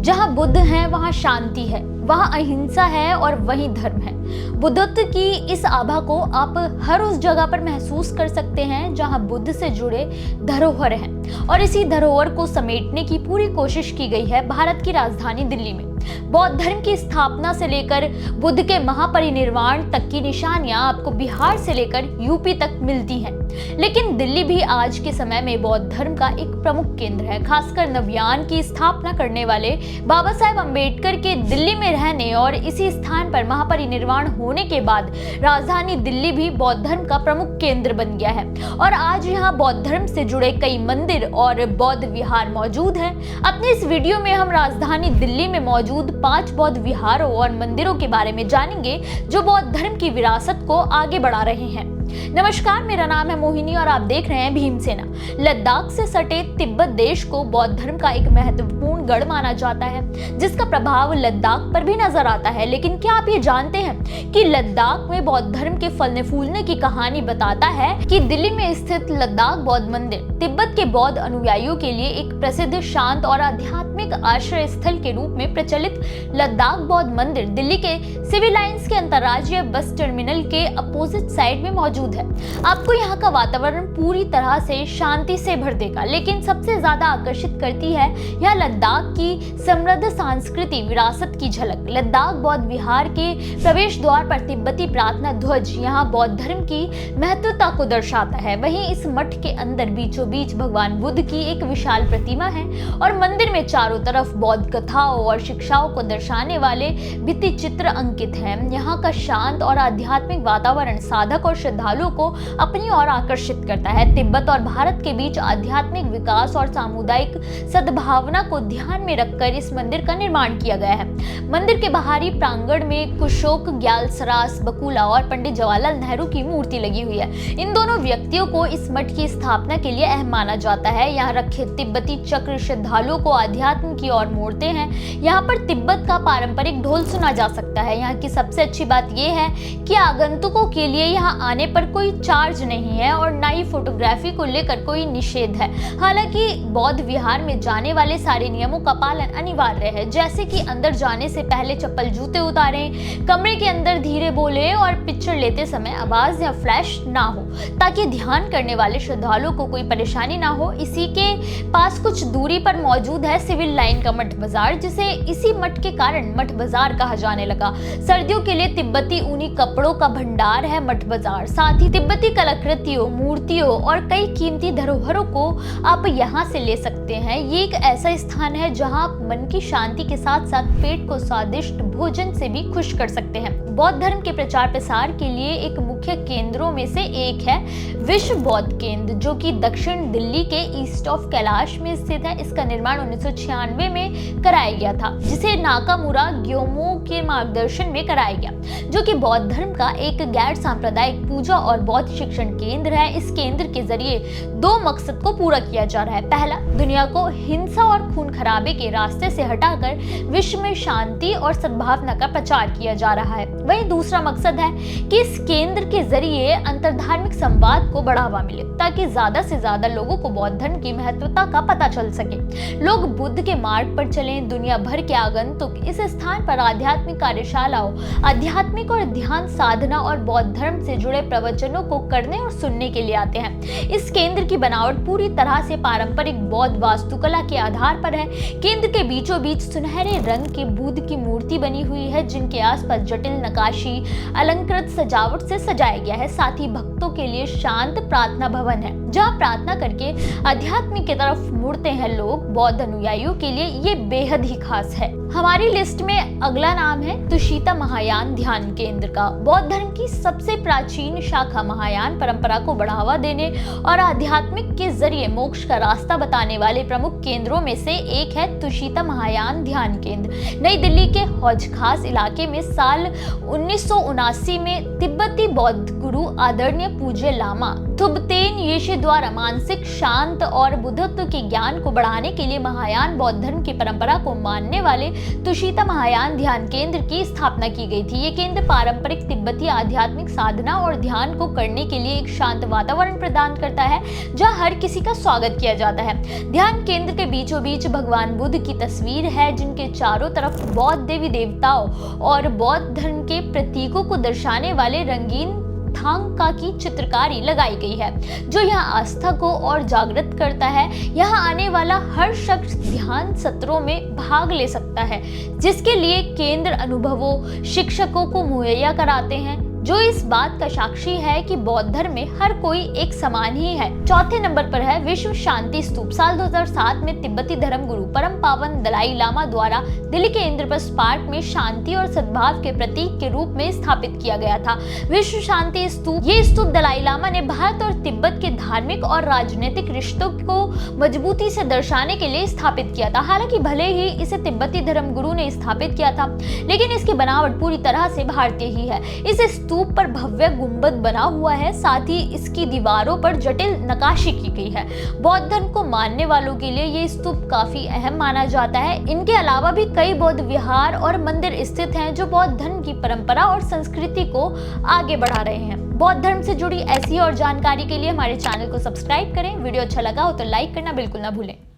जहाँ बुद्ध हैं वहाँ शांति है, वहाँ अहिंसा है और वहीं धर्म है। बुद्धत्व की इस आभा को आप हर उस जगह पर महसूस कर सकते हैं जहाँ बुद्ध से जुड़े धरोहर हैं, और इसी धरोहर को समेटने की पूरी कोशिश की गई है भारत की राजधानी दिल्ली में। बौद्ध धर्म की स्थापना से लेकर बुद्ध के महापरिनिर्वाण तक की निशानियां आपको बिहार से लेकर यूपी तक मिलती हैं। लेकिन दिल्ली भी आज के समय में बौद्ध धर्म का एक प्रमुख केंद्र है। खासकर नवयान की स्थापना करने वाले बाबा साहेब अम्बेडकर के दिल्ली में रहने और इसी स्थान पर महापरिनिर्वाण होने के बाद राजधानी दिल्ली भी बौद्ध धर्म का प्रमुख केंद्र बन गया है, और आज यहाँ बौद्ध धर्म से जुड़े कई मंदिर और बौद्ध विहार मौजूद हैं। अपने इस वीडियो में हम राजधानी दिल्ली में मौजूद 5 बौद्ध विहारों और मंदिरों के बारे में जानेंगे जो बौद्ध धर्म की विरासत को आगे बढ़ा रहे हैं। नमस्कार, मेरा नाम है मोहिनी और आप देख रहे हैं भीमसेना। लद्दाख से सटे तिब्बत देश को बौद्ध धर्म का एक महत्वपूर्ण गढ़ माना जाता है, जिसका प्रभाव लद्दाख पर भी नजर आता है। लेकिन क्या आप ये जानते हैं कि लद्दाख में बौद्ध धर्म के फलने फूलने की कहानी बताता है कि दिल्ली में स्थित लद्दाख बौद्ध मंदिर तिब्बत के बौद्ध अनुयायियों के लिए एक प्रसिद्ध, शांत और आध्यात्मिक आश्रय स्थल के रूप में प्रचलित लद्दाख बौद्ध मंदिर दिल्ली के सिविल लाइंस के अंतर्राज्यीय बस टर्मिनल के अपोजिट साइड में मौजूद है। आपको यहाँ का वातावरण पूरी तरह से शांति से भर देगा, लेकिन सबसे ज्यादा आकर्षित करती है यह लद्दाख की समृद्ध सांस्कृतिक विरासत की झलक। लद्दाख बौद्ध विहार के प्रवेश द्वार पर तिब्बती प्रार्थना ध्वज यहाँ बौद्ध धर्म की महत्वता को दर्शाता है। वहीं इस मठ के अंदर बीचों बीच भगवान बुद्ध की एक विशाल प्रतिमा है, और मंदिर में चारों तरफ बौद्ध कथाओं और शिक्षाओं को दर्शाने वाले भित्ति चित्र अंकित हैं। यहाँ का शांत और आध्यात्मिक वातावरण साधक और श्रद्धालुओं को अपनी ओर आकर्षित करता है। तिब्बत और भारत के बीच आध्यात्मिक विकास और सामुदायिक सद्भावना को ध्यान में रखकर इस मंदिर का निर्माण किया गया है। मंदिर के बाहरी प्रांगण में कुशोक ग्यालसरास बकुला और पंडित जवाहरलाल नेहरू की मूर्ति लगी हुई है। इन दोनों व्यक्तियों को इस मठ की स्थापना के लिए अहम माना जाता है। यहाँ रखे तिब्बती चक्र श्रद्धालुओं को अध्यात्म की ओर मोड़ते हैं। यहाँ पर तिब्बत का पारंपरिक ढोल सुना जा सकता है। यहाँ की सबसे अच्छी बात यह है कि आगंतुकों के लिए यहाँ आने पर कोई चार्ज नहीं है और ना ही फोटोग्राफी को लेकर कोई निषेध है। हालांकि बौद्ध विहार में जाने वाले सारे नियमों का पालन अनिवार्य है, जैसे कि अंदर जाने से पहले चप्पल जूते उतारें, कमरे के अंदर धीरे बोलें और पिक्चर लेते समय आवाज या फ्लैश ना हो, ताकि ध्यान करने वाले श्रद्धालुओं को कोई परेशानी ना हो। इसी के पास कुछ दूरी पर मौजूद है सिविल लाइन का मठ बाजार, जिसे इसी मठ के कारण मठ बाजार कहा जाने लगा। सर्दियों के लिए तिब्बती ऊनी कपड़ों का भंडार है मठ बाजार। साथ ही तिब्बती कलाकृतियों, मूर्तियों और कई कीमती धरोहरों को आप यहाँ से ले सकते हैं। ये एक ऐसा स्थान है जहाँ आप मन की शांति के साथ साथ पेट को स्वादिष्ट भोजन से भी खुश कर सकते हैं। बौद्ध धर्म के प्रचार प्रसार के लिए एक मुख्य केंद्रों में से एक है विश्व बौद्ध केंद्र, जो कि दक्षिण दिल्ली के ईस्ट ऑफ कैलाश में स्थित है। इसका निर्माण 1996 में कराया गया था, जिसे नाकामुरा ग्योमो के मार्गदर्शन में कराया गया, जो कि बौद्ध धर्म का एक गैर सांप्रदायिक पूजा और बौद्ध शिक्षण केंद्र है। इस केंद्र के जरिए 2 मकसद को पूरा किया जा रहा है। पहला, दुनिया को हिंसा और खून खराबे के रास्ते से हटाकर विश्व में शांति और सद्भावना का प्रचार किया जा रहा है। वहीं दूसरा मकसद है कि इस केंद्र के जरिए अंतरधार्मिक संवाद को बढ़ावा मिले, ताकि ज्यादा से ज्यादा लोगों को बौद्ध धर्म की महत्वता का पता चल सके। लोग बुद्ध के मार्ग पर चलें। दुनिया भर के आगंतुक इस स्थान पर आध्यात्मिक कार्यशालाओं, आध्यात्मिक और ध्यान साधना और बौद्ध धर्म से जुड़े प्रवचनों को करने और सुनने के लिए आते हैं। इस केंद्र की बनावट पूरी तरह से पारंपरिक बौद्ध वास्तुकला के आधार पर है। केंद्र के बीचों बीच सुनहरे रंग की बुद्ध की मूर्ति बनी हुई है, जिनके आसपास जटिल नक्काशी अलंकृत सजावट से सजाया गया है। साथ ही भक्तों के लिए शांत प्रार्थना भवन है, जहाँ प्रार्थना करके अध्यात्म की तरफ मुड़ते हैं लोग। बौद्ध अनुयायियों के लिए ये बेहद ही खास है। हमारी लिस्ट में अगला नाम है तुषिता महायान ध्यान केंद्र का। बौद्ध धर्म की सबसे प्राचीन शाखा महायान परंपरा को बढ़ावा देने और आध्यात्मिक के जरिए मोक्ष का रास्ता बताने वाले प्रमुख केंद्रों में से एक है तुषिता महायान ध्यान केंद्र। नई दिल्ली के हौज खास इलाके में साल 1979 में तिब्बती बौद्ध गुरु आदरणीय पूज्य लामा थुबतेन येशे द्वारा मानसिक शांत और बुद्धत्व के ज्ञान को बढ़ाने के लिए महायान बौद्ध धर्म की परंपरा को मानने वाले तुषिता महायान ध्यान केंद्र की स्थापना की गई थी। ये केंद्र पारंपरिक तिब्बती आध्यात्मिक साधना और ध्यान को करने के लिए एक शांत वातावरण प्रदान करता है जहां हर किसी का स्वागत किया जाता है। ध्यान केंद्र के बीचों बीच भगवान बुद्ध की तस्वीर है, जिनके चारों तरफ बौद्ध देवी देवताओं और बौद्ध धर्म के प्रतीकों को दर्शाने वाले रंगीन थांका की चित्रकारी लगाई गई है, जो यहाँ आस्था को और जागृत करता है। यहाँ आने वाला हर शख्स ध्यान सत्रों में भाग ले सकता है, जिसके लिए केंद्र अनुभवों शिक्षकों को मुहैया कराते हैं, जो इस बात का साक्षी है कि बौद्ध धर्म में हर कोई एक समान ही है। चौथे नंबर पर है विश्व शांति स्तूप। साल 2007 में तिब्बती धर्म गुरु परम पावन दलाई लामा द्वारा दिल्ली के इंद्रप्रस्थ पार्क में शांति और सद्भाव के प्रतीक के रूप में स्थापित किया गया था। विश्व शांति स्तूप, ये स्तूप दलाई लामा ने भारत और तिब्बत के धार्मिक और राजनीतिक रिश्तों को मजबूती से दर्शाने के लिए स्थापित किया था। हालांकि भले ही इसे तिब्बती धर्म गुरु ने स्थापित किया था, लेकिन इसकी बनावट पूरी तरह से भारतीय ही है। इस स्तूप पर भव्य गुंबद बना हुआ है, साथ ही इसकी दीवारों पर जटिल नक्काशी की गई है। बौद्ध धर्म को मानने वालों के लिए ये स्तूप काफी अहम माना जाता है। इनके अलावा भी कई बौद्ध विहार और मंदिर स्थित हैं, जो बौद्ध धर्म की परंपरा और संस्कृति को आगे बढ़ा रहे हैं। बौद्ध धर्म से जुड़ी ऐसी और जानकारी के लिए हमारे चैनल को सब्सक्राइब करें। वीडियो अच्छा लगा हो तो लाइक करना बिल्कुल ना भूलें।